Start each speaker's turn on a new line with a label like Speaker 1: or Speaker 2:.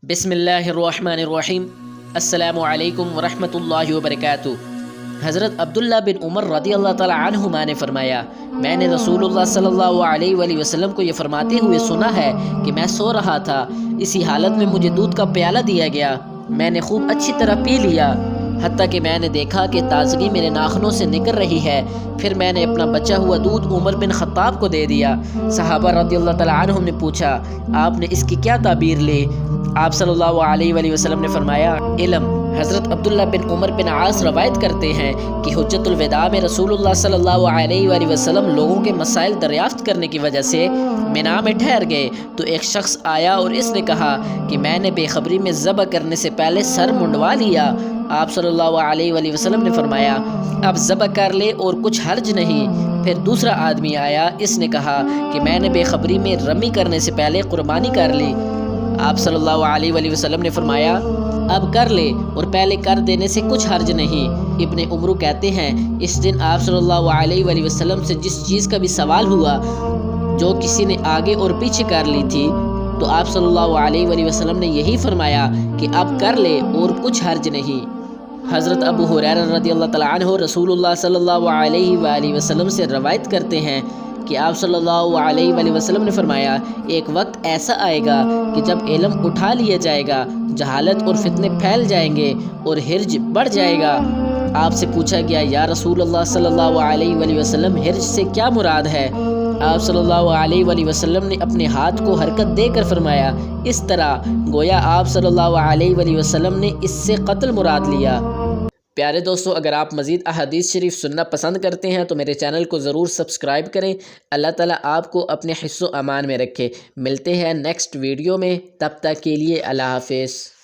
Speaker 1: بسم اللہ الرحمن الرحیم۔ السلام علیکم ورحمۃ اللہ وبرکاتہ۔ حضرت عبداللہ بن عمر رضی اللہ تعالی عنہما نے فرمایا، میں نے رسول اللہ صلی اللہ علیہ وآلہ وسلم کو یہ فرماتے ہوئے سنا ہے کہ میں سو رہا تھا، اسی حالت میں مجھے دودھ کا پیالہ دیا گیا، میں نے خوب اچھی طرح پی لیا، حتیٰ کہ میں نے دیکھا کہ تازگی میرے ناخنوں سے نکل رہی ہے، پھر میں نے اپنا بچا ہوا دودھ عمر بن خطاب کو دے دیا۔ صحابہ رضی اللہ تعالی عنہم نے پوچھا، آپ نے اس کی کیا تعبیر لی؟ آپ صلی اللہ علیہ وآلہ وسلم نے فرمایا، علم۔ حضرت عبداللہ بن عمر بن عاص روایت کرتے ہیں کہ حجۃ الوداع میں رسول اللہ صلی اللہ علیہ وآلہ وسلم لوگوں کے مسائل دریافت کرنے کی وجہ سے مینا میں ٹھہر گئے تو ایک شخص آیا اور اس نے کہا کہ میں نے بے خبری میں ذبح کرنے سے پہلے سر منڈوا لیا۔ آپ صلی اللہ علیہ وآلہ وسلم نے فرمایا، اب ذبح کر لے اور کچھ حرج نہیں۔ پھر دوسرا آدمی آیا، اس نے کہا کہ میں نے بے خبری میں رمی کرنے سے پہلے قربانی کر لی۔ آپ صلی اللہ علیہ وآلہ وسلم نے فرمایا، اب کر لے اور پہلے کر دینے سے کچھ حرج نہیں۔ ابن عمرو کہتے ہیں، اس دن آپ صلی اللہ علیہ وآلہ وسلم سے جس چیز کا بھی سوال ہوا جو کسی نے آگے اور پیچھے کر لی تھی تو آپ صلی اللہ علیہ وآلہ وسلم نے یہی فرمایا کہ اب کر لے اور کچھ حرج نہیں۔ حضرت ابو ہریرہ رضی اللہ تعالیٰ عنہ رسول اللہ صلی اللہ علیہ وآلہ وسلم سے روایت کرتے ہیں کہ آپ صلی اللہ علیہ وآلہ وسلم نے فرمایا، ایک وقت ایسا آئے گا کہ جب علم اٹھا لیا جائے گا، جہالت اور فتنے پھیل جائیں گے اور حرج بڑھ جائے گا۔ آپ سے پوچھا گیا، یا رسول اللہ صلی اللہ علیہ وآلہ وسلم، حرج سے کیا مراد ہے؟ آپ صلی اللہ علیہ وآلہ وسلم نے اپنے ہاتھ کو حرکت دے کر فرمایا، اس طرح، گویا آپ صلی اللہ علیہ وآلہ وسلم نے اس سے قتل مراد لیا۔ پیارے دوستو، اگر آپ مزید احادیث شریف سننا پسند کرتے ہیں تو میرے چینل کو ضرور سبسکرائب کریں۔ اللہ تعالیٰ آپ کو اپنے حفظ و امان میں رکھے۔ ملتے ہیں نیکسٹ ویڈیو میں، تب تک کے لیے اللہ حافظ۔